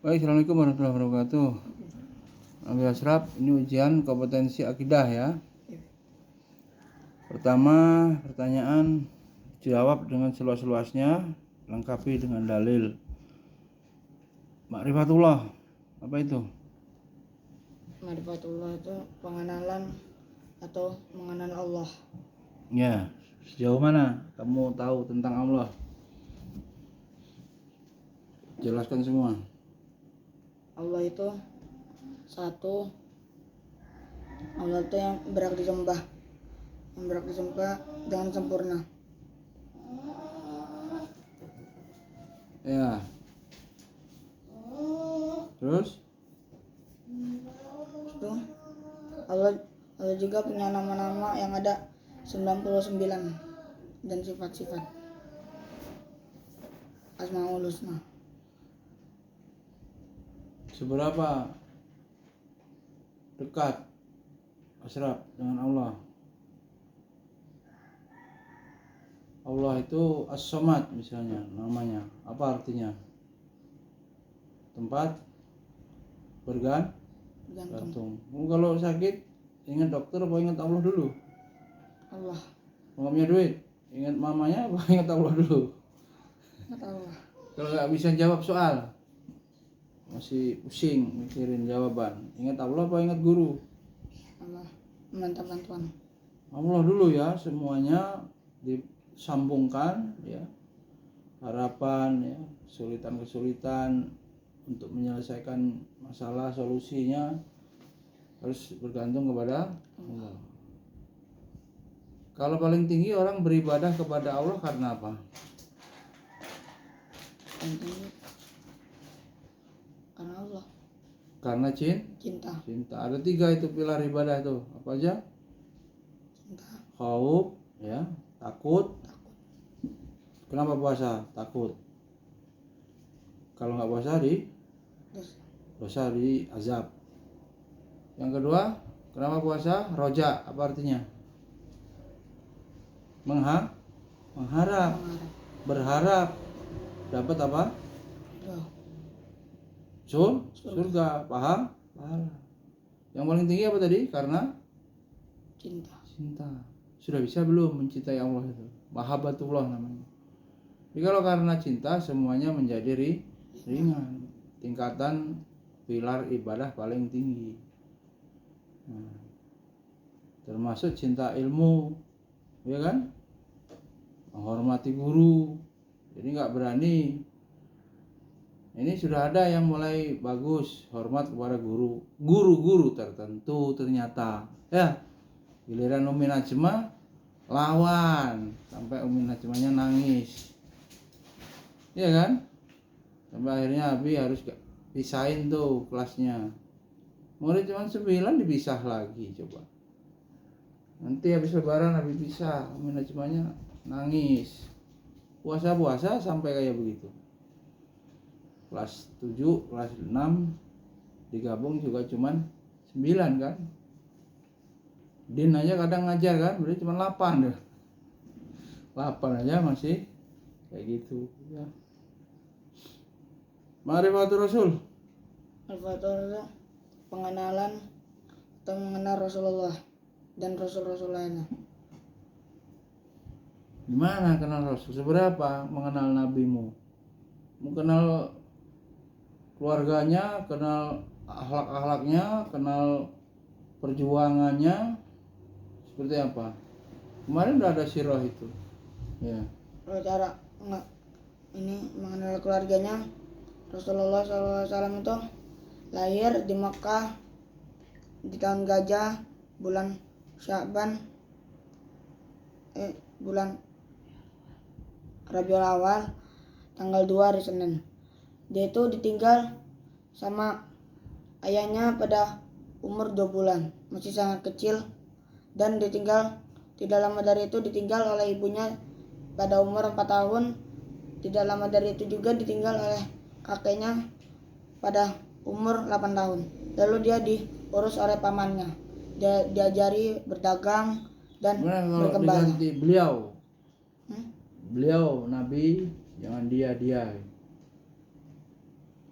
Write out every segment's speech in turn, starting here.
Baik, Assalamualaikum warahmatullahi wabarakatuh. Nabi Ashraf, ini ujian kompetensi akidah ya. Pertama, pertanyaan jawab dengan seluas-luasnya, lengkapi dengan dalil. Ma'rifatullah, apa itu? Ma'rifatullah itu pengenalan atau mengenal Allah. Ya, sejauh mana kamu tahu tentang Allah? Jelaskan semua. Allah itu satu. Allah itu yang berhak disembah, dengan sempurna. Ya. Terus? Itu Allah juga punya nama-nama yang ada 99 dan sifat-sifat Asmaul Husna. Seberapa dekat Ashraf dengan Allah? Allah itu As-Samad misalnya namanya. Apa artinya? Tempat bergantung. Kalau sakit ingat dokter apa ingat Allah dulu? Allah. Kalau punya duit ingat mamanya apa ingat Allah dulu? Ingat Allah. Kalau nggak bisa jawab soal masih pusing mikirin jawaban, ingat Allah apa ingat guru? Allah. Meminta bantuan. Allah dulu ya, semuanya disambungkan ya. Harapan ya, kesulitan-kesulitan untuk menyelesaikan masalah, solusinya harus bergantung kepada Allah. Kalau paling tinggi orang beribadah kepada Allah karena apa? Karena Allah. Karena Cinta. Ada 3 itu pilar ibadah itu. Apa aja? Cinta. Khauf, ya, takut. Kenapa puasa? Takut. Kalau nggak puasa dosa di azab. Yang kedua, kenapa puasa? Roja, apa artinya? Mengharap. Berharap dapat apa? Surga. Paham? Yang paling tinggi apa tadi? Karena cinta. Sudah bisa belum mencintai Allah itu? Mahabbatullah namanya. Jadi kalau karena cinta semuanya menjadi ringan. Tingkatan pilar ibadah paling tinggi. Termasuk cinta ilmu, ya kan? Menghormati guru. Jadi nggak berani. Ini sudah ada yang mulai bagus, hormat kepada guru tertentu ternyata. Ya, giliran Umi Najma lawan sampai Umi Najmanya nangis. Iya kan? Sampai akhirnya Abi harus pisahin tuh kelasnya. Murid cuma 9 dipisah lagi coba. Nanti habis lebaran Abi pisah, Umi Najmanya nangis. Puasa sampai kayak begitu. Kelas 7, kelas 6 digabung juga cuman 9 kan. Din aja kadang ngajar kan, berarti cuma 8 deh. 8 aja masih kayak gitu ya. Ma'rifatul Rasul. Ma'rifatul pengenalan atau mengenal Rasulullah dan Rasul-Rasul lainnya. Gimana kenal Rasul? Seberapa mengenal nabimu? Mengenal keluarganya, kenal akhlak-akhlaknya, kenal perjuangannya seperti apa? Kemarin udah ada sirah itu. Ya. Kalau cara ini mengenal keluarganya, Rasulullah SAW itu lahir di Mekah di tahun gajah, bulan Sya'ban, bulan Rabiul Awal, tanggal 2 hari Senin. Dia itu ditinggal sama ayahnya pada umur 2 bulan, masih sangat kecil, dan tidak lama dari itu ditinggal oleh ibunya pada umur 4 tahun. Tidak lama dari itu juga ditinggal oleh kakeknya pada umur 8 tahun. Lalu dia diurus oleh pamannya. Dia diajari berdagang dan berkembang. Beliau Nabi, jangan dia.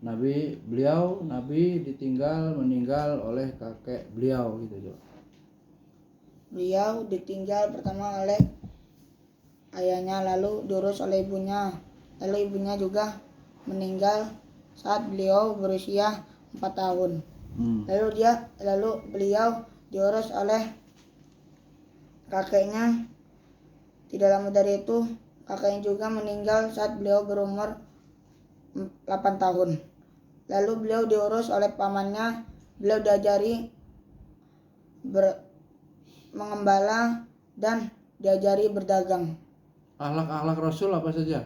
Nabi ditinggal meninggal oleh kakek beliau gitu Jo. Beliau ditinggal pertama oleh ayahnya, lalu diurus oleh ibunya. Lalu ibunya juga meninggal saat beliau berusia 4 tahun. Lalu beliau diurus oleh kakeknya. Tidak lama dari itu kakeknya juga meninggal saat beliau berumur 8 tahun. Lalu beliau diurus oleh pamannya. Beliau diajari mengembala dan diajari berdagang. Akhlak Rasul apa saja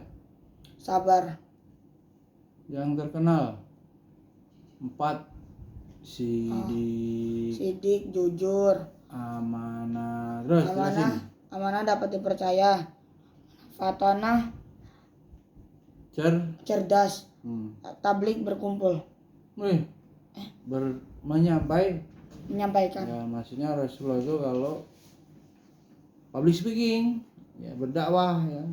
Sabar, yang terkenal? 4. sidik, jujur, Amanah. Terus jelasin. amanah dapat dipercaya, fatonah cerdas, tablik berkumpul, menyampaikan. Ya, maksudnya Rasulullah itu kalau public speaking, ya berdakwah, ya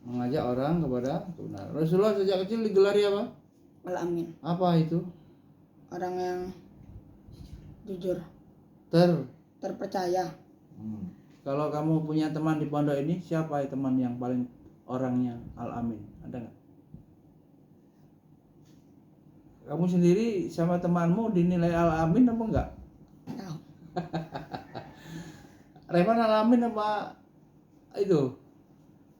mengajak orang kepada kebenaran. Rasulullah sejak kecil digelari apa? Al-Amin. Apa itu? Orang yang jujur, terpercaya. Kalau kamu punya teman di pondok ini, siapa teman yang paling orangnya Al-Amin? Ada nggak? Kamu sendiri sama temanmu dinilai Al-Amin apa enggak? Tahu. Revan Al-Amin apa itu?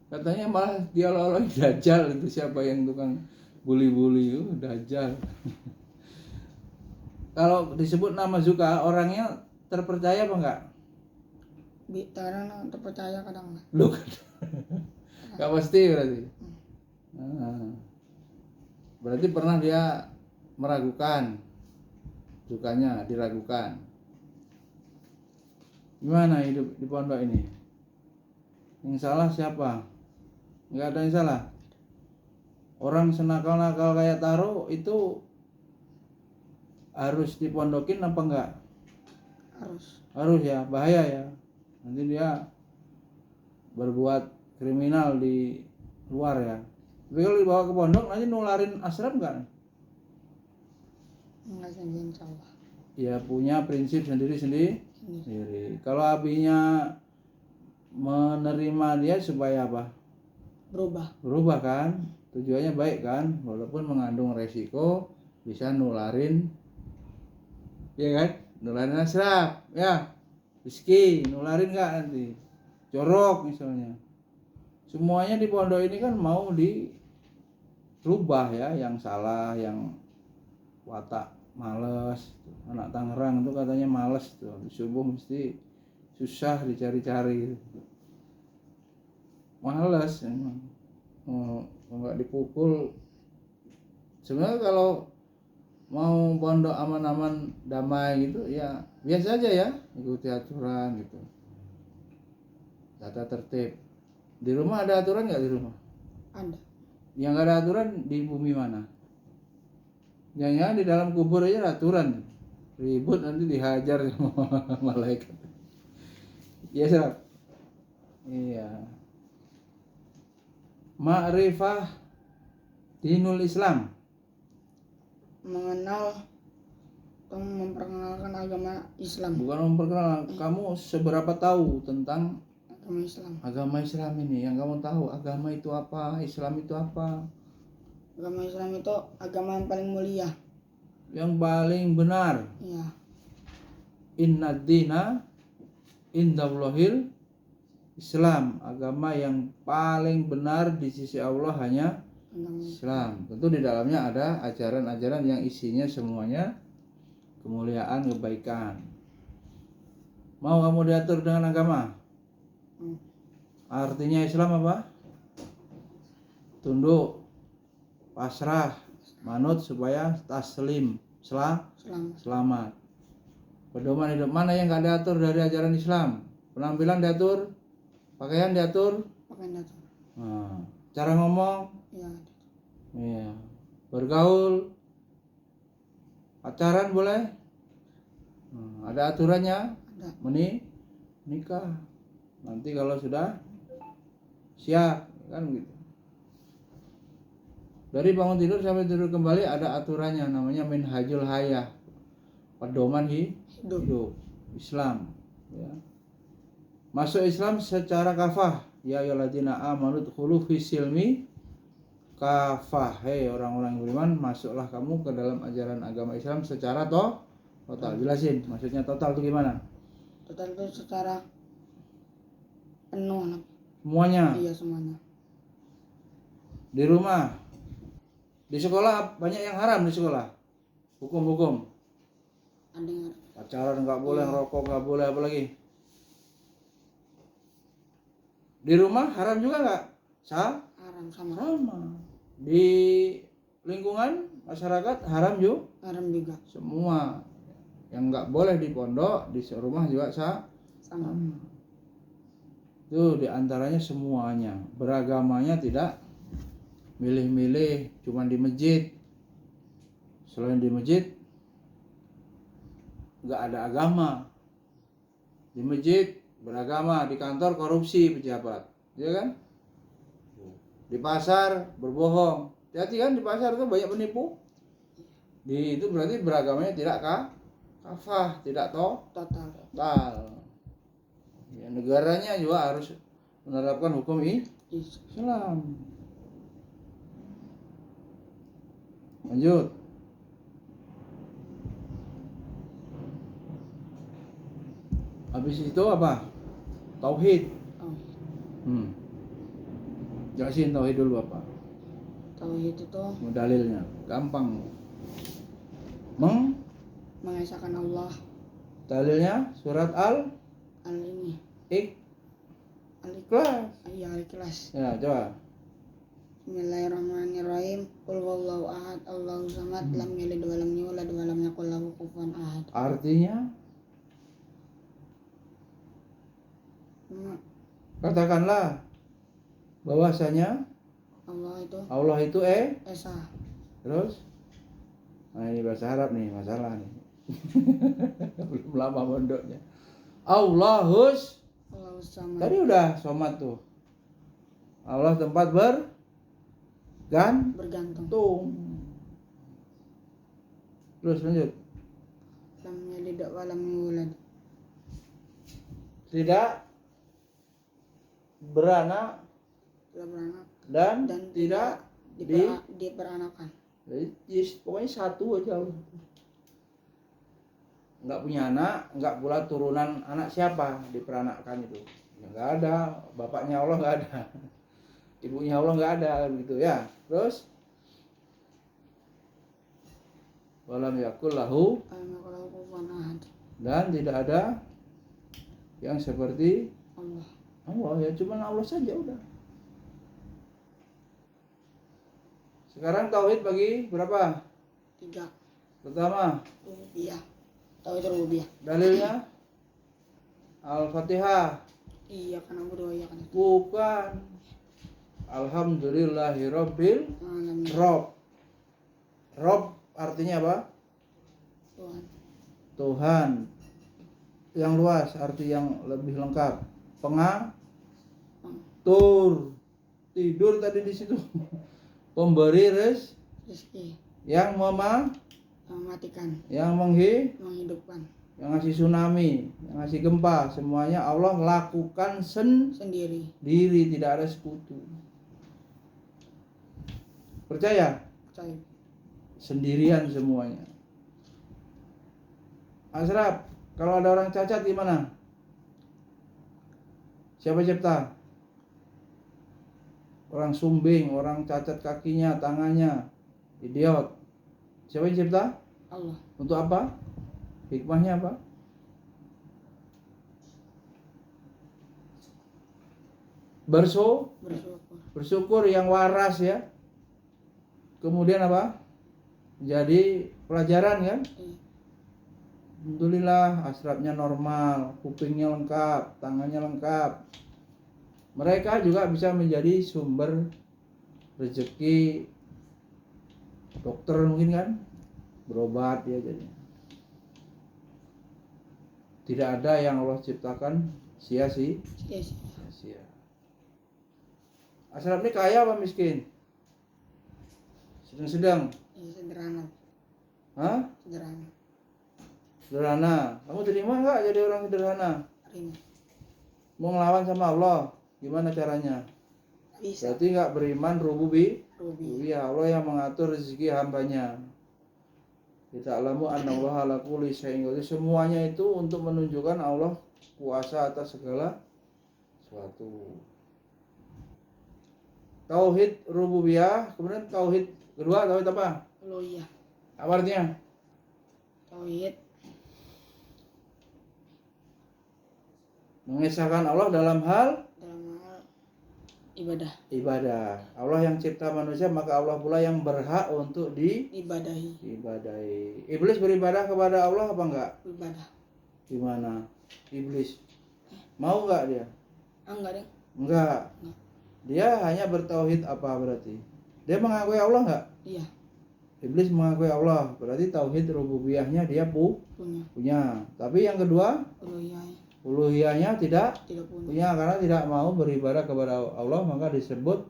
Katanya malah dia oleh Dajjal itu, siapa yang tukang bully-bully itu Dajjal. Kalau disebut nama Zuka, orangnya terpercaya apa enggak? Kadang terpercaya, kadang enggak. Loh, enggak pasti berarti. Berarti pernah dia meragukan, Zukanya diragukan. Gimana hidup di pondok ini? Yang salah siapa? Enggak ada yang salah. Orang senakal-nakal kayak Taro itu harus dipondokin apa enggak? Harus ya, bahaya ya. Nanti dia berbuat kriminal di luar ya. Tapi kalau dibawa ke pondok nanti nularin asrap enggak? Enggak, insya Allah. Ya punya prinsip sendiri. Kalau abinya menerima dia supaya apa? Berubah kan? Tujuannya baik kan? Walaupun mengandung resiko bisa nularin, ya kan? Nularin asrap, ya. Rizki, nularin nggak nanti? Jorok misalnya. Semuanya di pondok ini kan mau dirubah ya, yang salah, yang watak males. Anak Tangerang itu katanya males tuh, subuh mesti susah dicari-cari. Males emang. Nggak dipukul. Sebenarnya kalau mau pondok aman-aman damai gitu ya biasa aja ya, ikuti aturan gitu, tata tertib. Di rumah ada aturan nggak? Di rumah Ada. Yang nggak ada aturan di bumi mana? Jangan di dalam kubur aja ada aturan, ribut nanti dihajar sama malaikat. Iya Sarap. Iya. Ma'rifah dinul Islam, mengenal atau memperkenalkan agama Islam. Bukan memperkenalkan, kamu seberapa tahu tentang agama Islam ini? Yang kamu tahu agama itu apa, Islam itu apa? Agama Islam itu agama yang paling mulia, yang paling benar. Ya. Inna dina indallahil Islam, agama yang paling benar di sisi Allah hanya Islam. Tentu di dalamnya ada ajaran-ajaran yang isinya semuanya kemuliaan, kebaikan. Mau kamu diatur dengan agama? Artinya Islam apa? Tunduk, pasrah, manut supaya taslim, selamat. Pedoman hidup mana yang gak diatur dari ajaran Islam? Penampilan diatur, pakaian diatur, cara ngomong, ya. Bergaul, pacaran boleh, ada aturannya. Menikah nanti kalau sudah siap kan gitu. Dari bangun tidur sampai tidur kembali ada aturannya, namanya minhajul hayah, pedoman hidup Islam. Ya. Masuk Islam secara kafah. Ya ayyuhalladzina amanu dkhulu fis-silmi kafah. Hei orang-orang yang beriman, masuklah kamu ke dalam ajaran agama Islam secara total. Jelasin maksudnya total itu gimana? Total itu secara penuh. Semuanya. Iya, semuanya. Di rumah, di sekolah banyak yang haram di sekolah. Hukum-hukum. Ada yang Pacaran nggak boleh, rokok nggak boleh, apalagi. Di rumah haram juga nggak? haram sama. Sama. Di lingkungan masyarakat haram juga. Haram juga. Semua yang nggak boleh di pondok, di rumah juga Sama. Itu diantaranya semuanya. Beragamanya tidak milih-milih, cuma di masjid. Selain di masjid nggak ada agama. Di masjid beragama, di kantor korupsi pejabat, ya kan? Di pasar berbohong. Hati-hati kan, di pasar itu banyak penipu. Itu berarti beragamanya tidak kafah, tidak Total. Ya, negaranya juga harus menerapkan hukum Islam. Lanjut. Habis itu apa? Tauhid. Jelasin tauhid dulu apa? Tauhid itu Dalilnya gampang. mengesahkan Allah. Dalilnya surat Al-Ikhlas. Iya, Al-Ikhlas. Ya, coba. Bismillahirrahmanirrahim. Qul huwallahu ahad, Allahu samad, lam yalid wa lam yulad wa lam yakul lahu kufuwan ahad. Artinya katakanlah bahwasanya Allah itu Esa. Terus ini bahasa Arab nih, masalah nih. Belum lama mondoknya. Allahus samad. Tadi udah somad tuh. Allah tempat bergantung. Terus lanjut. Lam yalid wa lam yulad. Tidak beranak dan tidak diperanakan. Jadi pokoknya satu aja. Nggak punya anak, nggak pula turunan anak siapa diperanakkan itu. Ya, nggak ada, bapaknya Allah nggak ada, ibunya Allah nggak ada, gitu ya. Terus walam yakul lahu, dan tidak ada yang seperti Allah, ya cuma Allah saja udah. Sekarang tauhid bagi berapa? 3. Pertama, rububiyah. Tauhid rububiyah. Dalilnya Al-Fatihah. Iya, kan aku doa ya kan. Bukan. Alhamdulillahirabbil alamin. Rob artinya apa? Tuhan. Yang luas, arti yang lebih lengkap. Pengatur. Tidur tadi di situ. Pemberi rezeki. Yang Mematikan. Yang menghidupkan. Yang ngasih tsunami, yang ngasih gempa, semuanya Allah lakukan sendiri, tidak ada sekutu. Percaya? Percaya. Sendirian semuanya. Asraf, kalau ada orang cacat gimana? Siapa cipta? Orang sumbing, orang cacat kakinya, tangannya, idiot. Siapa yang cipta? Allah. Untuk apa? Hikmahnya apa? Bersyukur yang waras ya. Kemudian apa? Jadi pelajaran kan? Alhamdulillah, asrapnya normal, kupingnya lengkap, tangannya lengkap. Mereka juga bisa menjadi sumber rezeki. Dokter mungkin kan? Berobat ya jadi. Tidak ada yang Allah ciptakan sia-sia. Asraf ini kaya apa miskin? sedang-sedang. Ya, sederhana. Hah? Sederhana. Sederhana. Kamu terima nggak jadi orang sederhana? Terima. Mau ngelawan sama Allah, gimana caranya? Bisa. Berarti nggak beriman Rubi. rububiyah. Allah yang mengatur rezeki hambanya. Kita alamu annallaha ala kulli syai'in qadir. Semuanya itu untuk menunjukkan Allah kuasa atas segala sesuatu. Tauhid rububiyah, kemudian tauhid kedua, tauhid apa? Uluhiyah. Apa artinya? Tauhid Mengesahkan Allah dalam hal ibadah. Allah yang cipta manusia, maka Allah pula yang berhak untuk Ibadahi. Iblis beribadah kepada Allah apa enggak? Ibadah. Gimana? Iblis mau enggak dia? Enggak deh. Enggak. Dia hanya bertauhid apa berarti? Dia mengakui Allah enggak? Iya. Iblis mengakui Allah, berarti tauhid rububiyahnya dia punya. Tapi yang kedua, uluhiyahnya tidak punya, karena tidak mau beribadah kepada Allah, maka disebut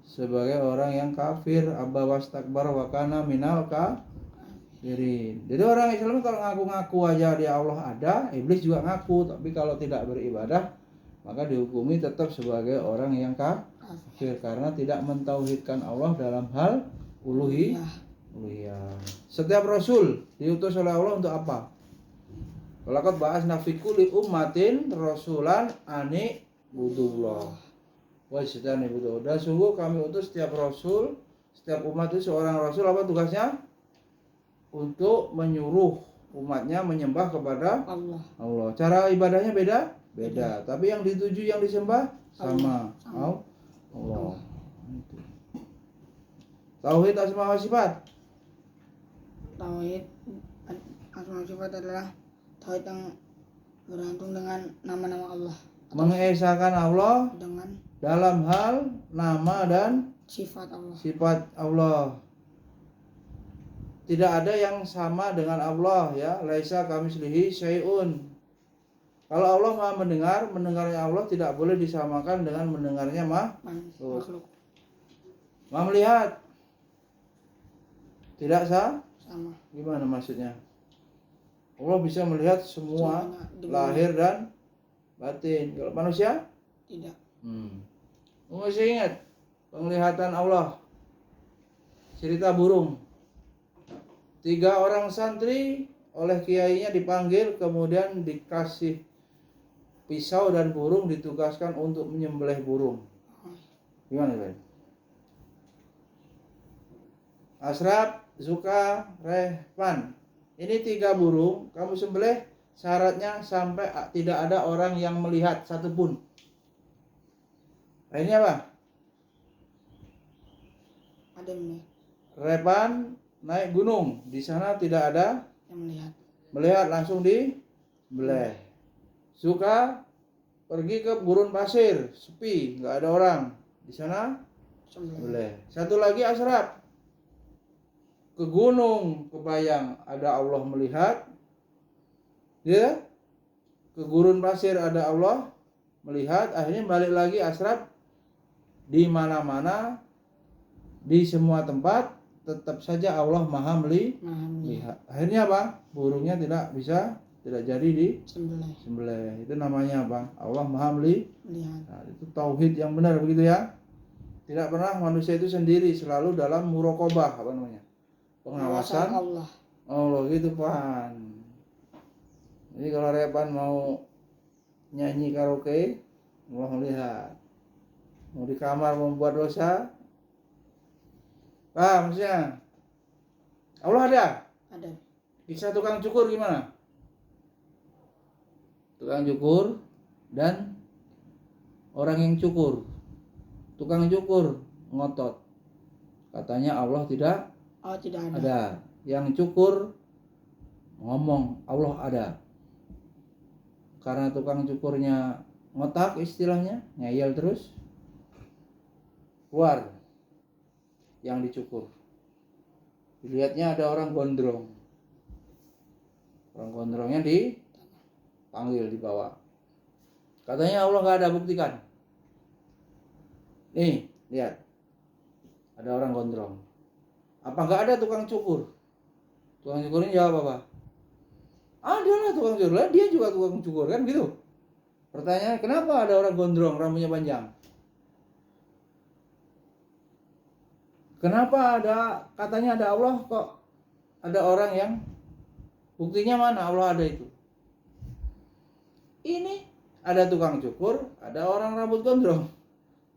sebagai orang yang kafir. Aba wastakbar wa kana minal kafirin. Jadi orang Islam kalau ngaku-ngaku aja dia Allah ada, iblis juga ngaku, tapi kalau tidak beribadah maka dihukumi tetap sebagai orang yang kafir karena tidak mentauhidkan Allah dalam hal uluhiyah. Setiap rasul diutus oleh Allah untuk apa? Walaqad ba'atsna fi kulli ummatin rasulan ani budullah. Wajdan ibudu. Dan sungguh kami utus setiap rasul, setiap umat itu seorang rasul, apa tugasnya? Untuk menyuruh umatnya menyembah kepada Allah. Cara ibadahnya beda. Tapi yang dituju, yang disembah sama. Allah. Tauhid asma wa sifat. Tauhid asma wa sifat adalah tauhid yang bergantung dengan nama-nama Allah. Mengesahkan Allah Dengan dalam hal nama dan sifat Allah. Tidak ada yang sama dengan Allah, ya. Laisa kamitslihi syai'un. Kalau Allah Maha mendengar, mendengarnya Allah tidak boleh disamakan dengan mendengarnya makhluk. Maha melihat, tidak sama. Gimana maksudnya? Allah bisa melihat semua lahir dan batin. Kalau manusia? Tidak. Masih ingat penglihatan Allah? Cerita burung. 3 orang santri oleh kiainya dipanggil, kemudian dikasih pisau dan burung, ditugaskan untuk menyembelih burung. Gimana Pak? Asraf, Zuka, Rehpan. Ini 3 burung, kamu sembelih, syaratnya sampai tidak ada orang yang melihat satupun. Ini apa? Ada Rehpan naik gunung, di sana tidak ada yang melihat, langsung dibeleh. Zuka pergi ke gurun pasir, sepi, nggak ada orang, di sana beleh. Satu lagi Asraf ke gunung, kebayang ada Allah melihat, dia ke gurun pasir ada Allah melihat, akhirnya balik lagi Asraf. Di mana-mana, di semua tempat, tetap saja Allah Maha melihat. Akhirnya apa? Burungnya tidak jadi disembelih. Itu namanya apa? Allah Maha melihat. Nah, itu tauhid yang benar, begitu ya. Tidak pernah manusia itu sendiri, selalu dalam muraqabah, apa namanya? Pengawasan Allah gitu, Pan. Jadi kalau Repan mau nyanyi karaoke, Allah melihat. Mau di kamar membuat dosa, maksudnya Allah ada. Kisah tukang cukur gimana? Tukang cukur dan orang yang cukur. Tukang cukur ngotot, katanya Allah tidak ada. Yang cukur ngomong Allah ada. Karena tukang cukurnya ngotak, istilahnya ngeyel terus, keluar yang dicukur. Dilihatnya ada orang gondrong. Orang gondrongnya dipanggil, dibawa. Katanya Allah nggak ada, buktikan. Nih, lihat. Ada orang gondrong. Apa nggak ada tukang cukur? Tukang cukur ini jawab apa? Ada lah tukang cukur, lah dia juga tukang cukur kan gitu. Pertanyaan, kenapa ada orang gondrong rambutnya panjang? Kenapa ada katanya ada Allah, kok ada orang yang buktinya mana Allah ada itu? Ini ada tukang cukur, ada orang rambut gondrong.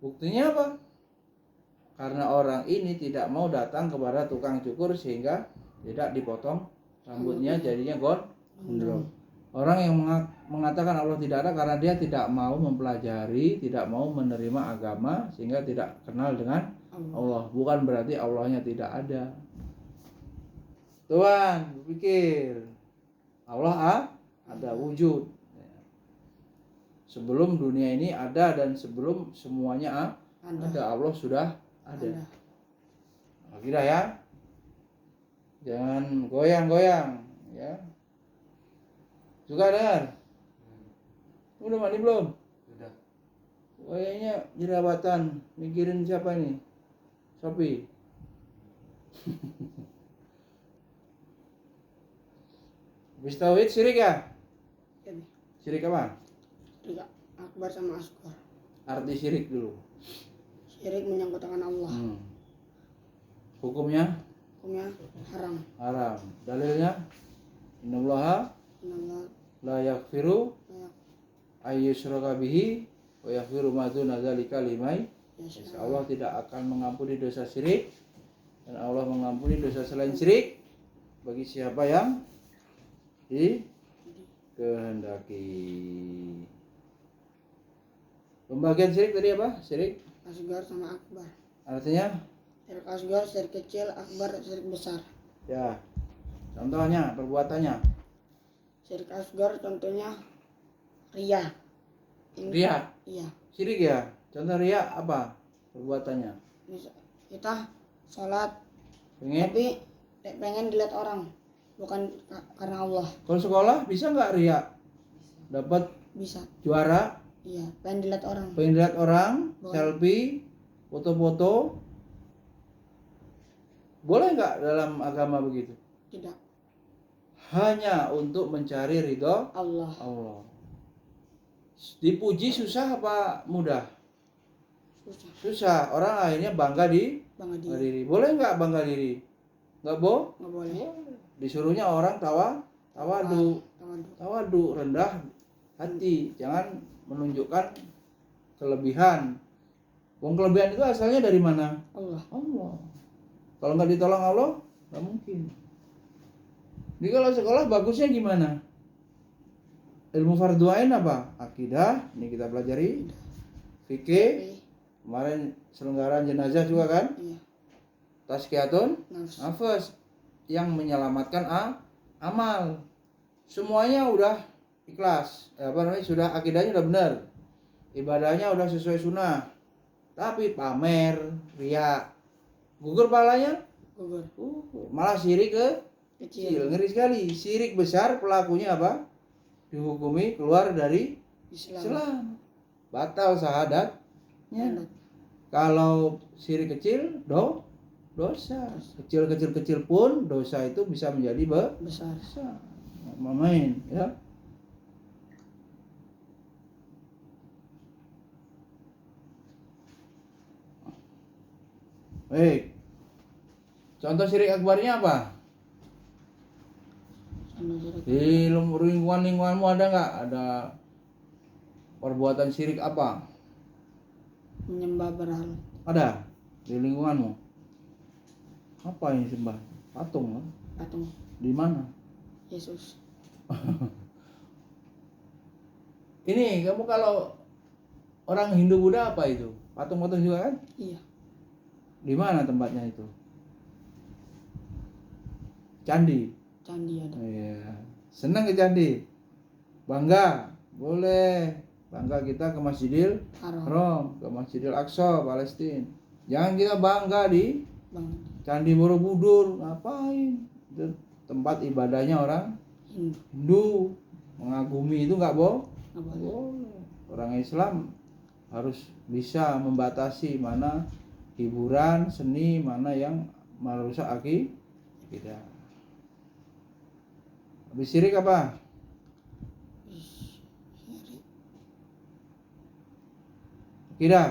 Buktinya apa? Karena orang ini tidak mau datang kepada tukang cukur sehingga tidak dipotong rambutnya jadinya gondrong. Orang yang mengatakan Allah tidak ada karena dia tidak mau mempelajari, tidak mau menerima agama sehingga tidak kenal dengan Allah. Bukan berarti Allahnya tidak ada. Tuhan berpikir Allah ada wujud. Sebelum dunia ini ada dan sebelum semuanya ada, Allah sudah ada. Kira ya, jangan goyang-goyang ya. Juga dengar? Udah mandi belum? Sudah. Kayaknya jerawatan, mikirin siapa ini? Sopi. Habis tauhid syirik ya? Ya, Bi. Syirik apa? Syirik akbar sama asghar. Arti syirik dulu. Syirik menyangkutkan Allah. Hukumnya Hukumnya haram. haram. Dalilnya innallaha Allah la yaghfiru layak ayyushraka bihi wa yaghfiru ma duna dzalika liman yasha. Allah tidak akan mengampuni dosa syirik dan Allah mengampuni dosa selain syirik bagi siapa yang dikehendaki. Pembagian syirik tadi apa? Syirik Asghar sama akbar. artinya Syirik asghar, syirik kecil, akbar, syirik besar. ya. Contohnya, perbuatannya. Syirik asghar contohnya riya. Riya. Iya. Syirik ya. Contoh riya apa? Perbuatannya. Misal kita sholat Pengen tapi pengen dilihat orang, bukan karena Allah. kalau sekolah bisa nggak riya? Dapat Bisa. juara, Iya, pengen dilihat orang. pengen lihat orang, Boleh. selfie, foto-foto. Boleh nggak dalam agama begitu? Tidak. Hanya untuk mencari ridho Allah. Allah. Dipuji susah apa mudah? Susah. Susah. Orang akhirnya bangga Bangga bangga diri. diri. Boleh nggak bangga diri? Nggak Nggak boleh. Disuruhnya orang tawadu, Tawadu. tawadu, rendah hati. Jangan menunjukkan kelebihan. Wong kelebihan itu asalnya dari mana? Allah. Allah. Kalau nggak ditolong Allah, nggak mungkin. Jadi kalau sekolah bagusnya gimana? Ilmu fardu ain apa? Akidah, ini kita pelajari. Fikih, Oke. kemarin selenggaraan jenazah juga kan? Iya. Tazkiyatun Nafs. nafas yang menyelamatkan amal. Semuanya udah ikhlas. Sudah akidahnya udah benar. Ibadahnya udah sesuai sunnah. Tapi pamer, riya, gugur pahalanya, Gugur. malah syirik Kecil. ngeri sekali. Syirik besar pelakunya apa? Dihukumi keluar dari Islam. Batal syahadatnya. Syahadat. Kalau syirik kecil dosa. Kecil pun dosa itu bisa menjadi Besar. besar. Main ya. Baik. Contoh syirik akbarnya apa? Contoh syirik. Di lingkunganmu ada nggak? Ada perbuatan syirik apa? Menyembah berhala. Ada di lingkunganmu? Apa yang sembah? Patung kan? Patung Di mana? Yesus. Ini kamu kalau orang Hindu Buddha apa itu? Patung-patung juga kan? Iya. Di mana tempatnya itu? Candi. Candi ada. Iya. Senang ke candi? Bangga? Boleh. Bangga kita ke Masjidil Haram. Haram, ke Masjidil Aqsa, Palestina. Jangan kita bangga di Bang. Candi Borobudur. Ngapain? Itu tempat ibadahnya orang Hindu. Hindu. Mengagumi itu nggak Nggak boleh. boleh. Orang Islam harus bisa membatasi mana hiburan, seni, mana yang merusak akidah. Habis syirik apa? Akidah.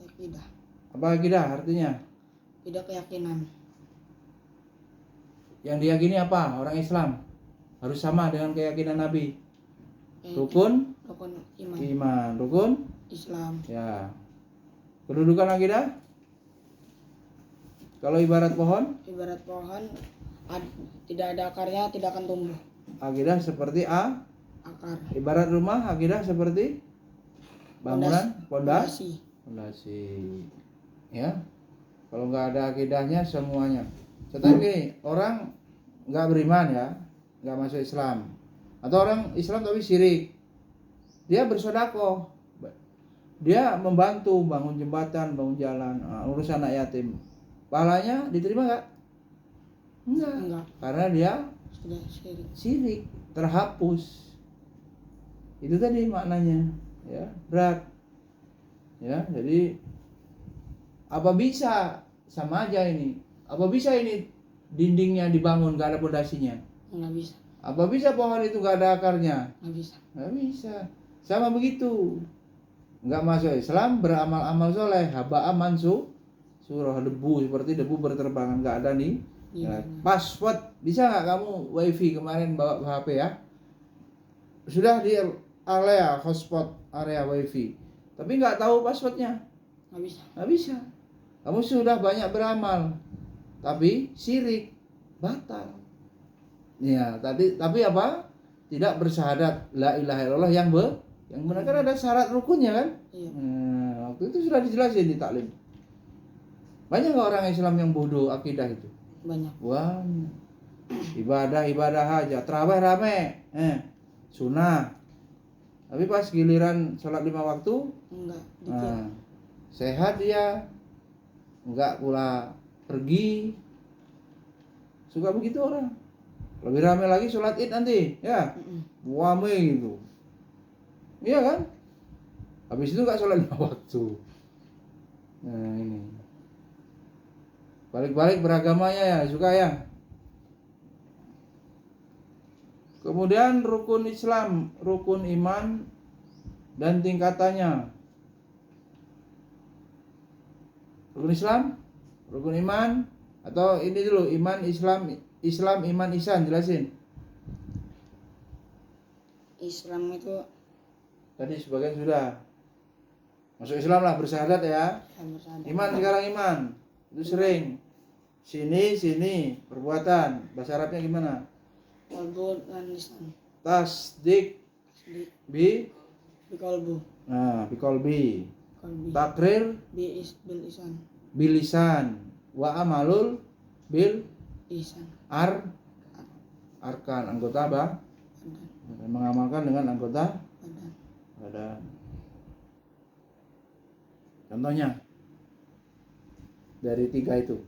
Akidah. Apa akidah artinya? Tidak keyakinan. Yang diyakini apa? Orang Islam harus sama dengan keyakinan Nabi. Rukun iman. Rukun Islam. ya. Kedudukan akidah? Kalau ibarat pohon, Ibarat pohon tidak ada akarnya, tidak akan tumbuh. akidah seperti Akar. ibarat rumah, akidah seperti bangunan, Fondasi. fondasi. Ya. Kalau nggak ada akidahnya semuanya. Contohnya gini, orang nggak beriman ya, nggak masuk Islam, atau orang Islam tapi syirik, dia bersedekah, dia membantu bangun jembatan, bangun jalan, urus anak yatim, pahalanya diterima nggak? Enggak, karena dia Sudah syirik. syirik, terhapus. Itu tadi maknanya, ya berat, ya. Jadi apa bisa sama aja ini? Apa bisa ini dindingnya dibangun gak ada pondasinya? Nggak bisa. Apa bisa pohon itu gak ada akarnya? Nggak bisa. Nggak bisa. Sama begitu. Nggak masuk Islam, beramal-amal soleh, haba aman surah, debu, seperti debu berterbangan, nggak ada nih. Iya. Password bisa nggak kamu wifi kemarin bawa HP ya? Sudah di area hotspot, area wifi, tapi nggak tahu passwordnya, Nggak bisa. nggak bisa. Kamu sudah banyak beramal, tapi syirik, batal. Ya, tapi apa? Tidak bersyahadat la ilaha illallah yang benar, kan ada syarat rukunnya kan? Iya. Nah, waktu itu sudah dijelasin di taklim. Banyak nggak orang Islam yang bodoh akidah itu? Banyak. Banyak. Ibadah aja, terawih rame, sunnah. Tapi pas giliran sholat 5 waktu, Enggak. Dikit. sehat dia, enggak pula pergi. Suka begitu orang. Lebih rame lagi sholat id nanti, ya, rame gitu. Iya kan? Habis itu enggak sholat 5 waktu. Nah ini. Balik-balik beragamanya ya, suka ya. Kemudian rukun Islam, rukun iman dan tingkatannya. Rukun Islam, rukun iman, atau ini dulu iman, Islam, iman, ihsan, jelasin. Islam itu Tadi sebagian sudah. Masuk Islam lah, bersyahadat ya. Iman sekarang iman. Itu sering. Sini, perbuatan. Bahasa Arabnya gimana? kalbu dan lisan. Tasdik bi Bikolbu. bikolbi. Kolbi. Takrir Bil isan. bilisan wa amalul bil Isan. arkan, anggota apa? Badan. Mengamalkan dengan anggota Badan. badan. Contohnya dari 3 itu,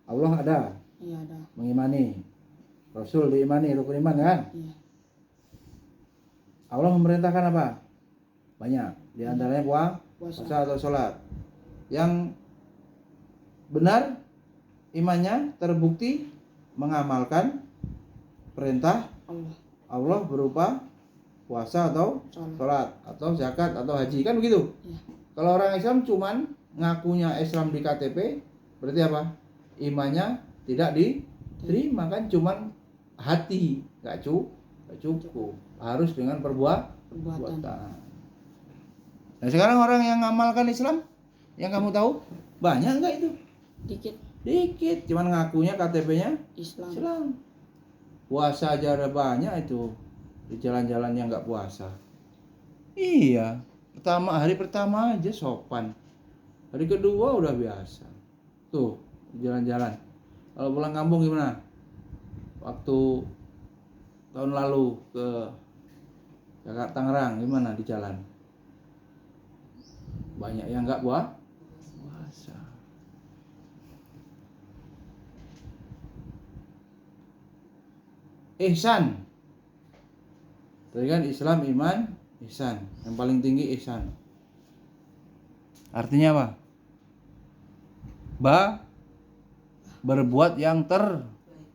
Allah ada, Iya ada. mengimani, Rasul diimani, rukun iman kan? Iya. Allah memerintahkan apa? Banyak. Di antaranya Puasa. puasa atau sholat. Yang benar imannya terbukti mengamalkan perintah Allah. Allah berupa puasa atau sholat atau zakat atau haji, kan begitu? Iya. Kalau orang Islam cuman ngakunya Islam di KTP, berarti apa? Imannya tidak diterima, kan cuman hati, nggak cukup, harus dengan perbuatan. Nah sekarang orang yang ngamalkan Islam, yang kamu tahu banyak nggak itu? Dikit, cuman ngakunya KTP-nya Islam. Puasa aja ada banyak itu di jalan-jalan yang nggak puasa. Iya, hari pertama aja sopan, hari kedua udah biasa. Tuh jalan-jalan. Kalau pulang kampung gimana? Waktu tahun lalu ke Jakarta Tangerang gimana di jalan? Banyak yang nggak puasa. Ihsan. Tadi kan Islam, iman, ihsan. Yang paling tinggi ihsan. Artinya apa? berbuat yang terbaik.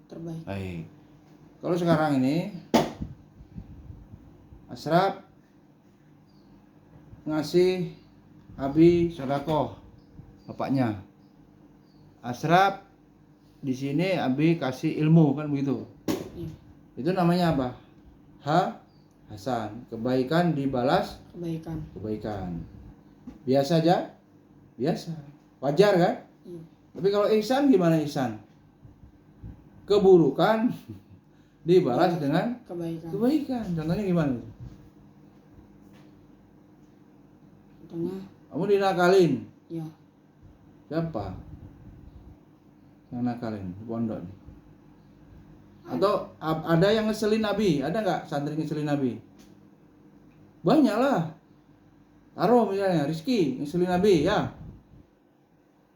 terbaik. Kalau sekarang ini Ashraf ngasih Abi sedekah bapaknya. Ashraf di sini Abi kasih ilmu, kan begitu. Iya, Itu namanya apa? Hasan, kebaikan dibalas kebaikan. kebaikan. Biasa aja? Biasa. Wajar kan? Iya, Tapi kalau ihsan gimana ihsan? Keburukan dibalas dengan kebaikan. kebaikan. Contohnya gimana? Contohnya, Kamu dinakalin. ya, Siapa yang nakalin di pondok nih? Atau ada yang ngeselin Nabi? Ada nggak santri ngeselin Nabi? Banyak lah. Taruh misalnya Rizky ngeselin Nabi, ya.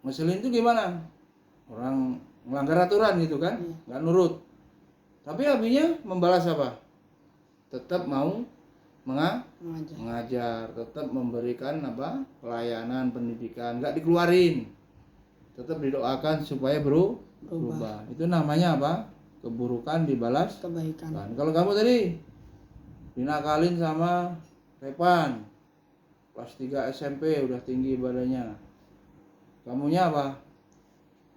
Ngeselin itu gimana? Orang melanggar aturan gitu kan, nggak nurut. Tapi Abinya membalas apa? Tetap mau mengajar. mengajar, tetap memberikan apa? Pelayanan pendidikan, nggak dikeluarin. Tetap didoakan supaya berubah. Itu namanya apa? Keburukan dibalas Kebaikan. kan. Kalau kamu tadi dinakalin sama Repan, kelas 3 SMP udah tinggi badannya, kamunya apa?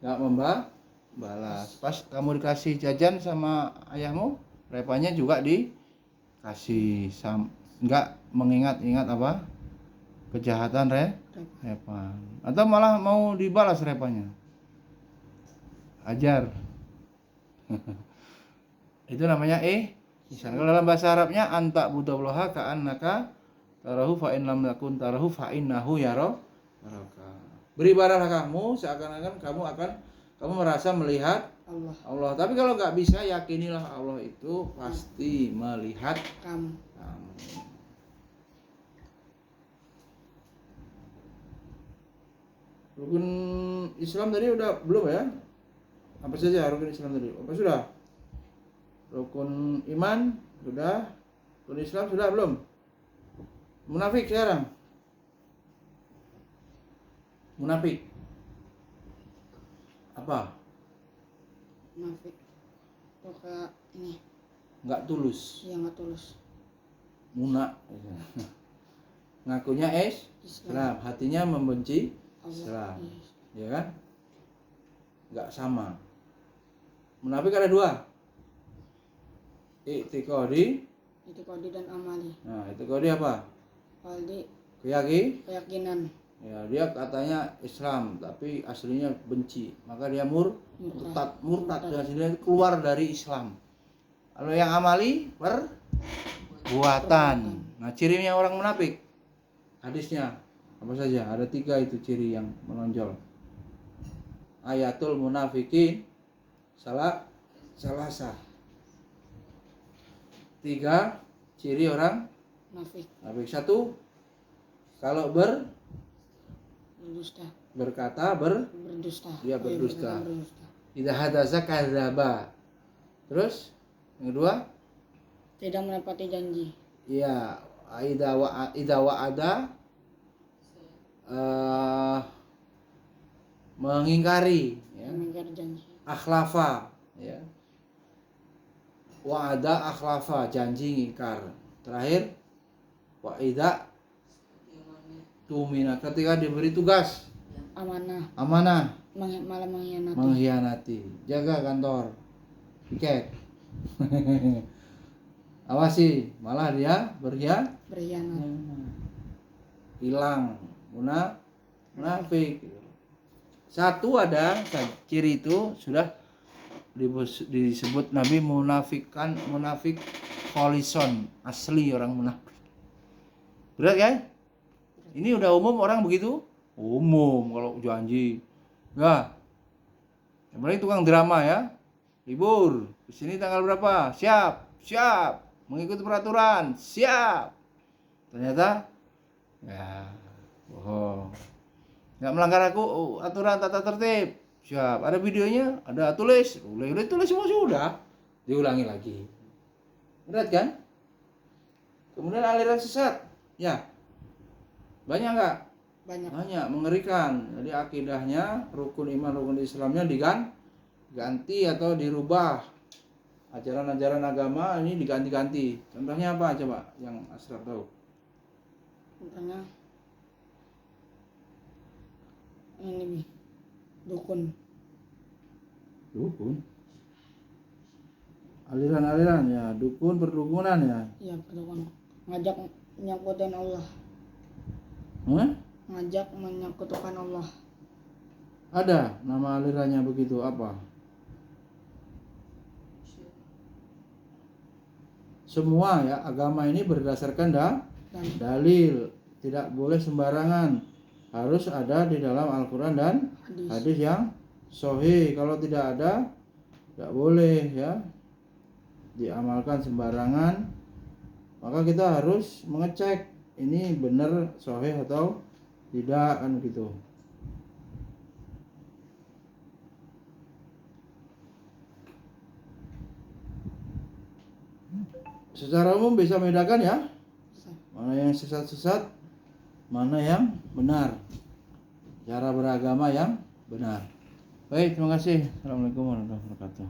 Nggak membalas. Pas kamu dikasih jajan sama ayahmu, Repannya juga dikasih, nggak mengingat-ingat apa? Kejahatan Repan. Atau malah mau dibalas Repannya. Ajar. Itu namanya ihsan. Kalau dalam bahasa Arabnya anta budallaha ka'annaka tarahu fa in lam yakun tarahu fa innahu yaraka. Beribadahlah kamu seakan-akan kamu merasa melihat Allah. Allah. Tapi kalau nggak bisa, yakinilah Allah itu pasti melihat Kamu. kamu. Rukun Islam tadi udah belum ya? Apa saja rukun Islam tadi? Apa sudah? Rukun iman sudah, rukun Islam sudah belum? Munafik sekarang. Munafik. Apa? Munafik. Tuh kayak ini, Nggak tulus. yang nggak tulus. Munak. Ngakunya Islam, hatinya membenci Islam. Yes. Ya kan? Nggak sama. Munafik ada dua. I'tiqadi. Itu kode dan amali. Nah, i'tiqadi apa? Kode Keyakinan. keyakinan. Ya, dia katanya Islam tapi aslinya benci. Maka dia murtad dengan sendirinya keluar dari Islam. Kalau yang amali perbuatan. Nah, cirinya orang munafik. Hadisnya apa saja? Ada 3 itu ciri yang menonjol. Ayatul munafikin salasa. 3 ciri orang Munafik. munafik. 1, kalau Berdusta. berkata Berdusta. dia Oh, iya, berdusta. berdusta. Idza hadza kadzdzaba. Terus yang kedua, Tidak menepati janji. ya idza wa'ada mengingkari, ya. Mengingkari janji. Akhlafa, ya. Wa'ada akhlafa, janji ngingkar. Terakhir wa'ida tumina, ketika diberi tugas amanah Malah mengkhianati. mengkhianati. Jaga kantor, piket. Awasi, malah dia berkhianat, Berkhianat. hilang munafik. 1 ada ciri itu sudah disebut Nabi munafik kholison, asli orang munafik. Berat kan? Ini udah umum orang begitu? Umum kalau janji. Ya. Apalagi tukang drama ya. Libur. Di sini tanggal berapa? Siap. Mengikuti peraturan. Siap. Ternyata ya bohong. Nggak melanggar aturan tata tertib. Siap. Ada videonya, ada tulis semua sudah. Diulangi lagi. Berat kan? Kemudian aliran sesat. Ya. Banyak nggak? Banyak. Banyak, mengerikan. Jadi akidahnya, rukun iman, rukun Islamnya diganti atau dirubah. Ajaran-ajaran agama ini diganti-ganti. Contohnya apa coba yang Asraf tahu? Contohnya ini Bi, dukun. Dukun. Aliran-aliran ya, dukun perdukunan ya. Iya, dukun. Ngajak menyangkutkan Allah. Hah? Ngajak menyangkutkan Allah. Ada nama alirannya begitu apa? Semua ya agama ini berdasarkan Dan dalil, tidak boleh sembarangan, harus ada di dalam Al-Quran dan hadis. hadis yang sahih. Kalau tidak ada, tidak boleh ya diamalkan sembarangan. Maka kita harus mengecek ini benar sahih atau tidak kan gitu. Secara umum bisa membedakan ya mana yang sesat-sesat, mana yang benar, cara beragama yang benar. Baik, terima kasih. Assalamualaikum warahmatullahi wabarakatuh.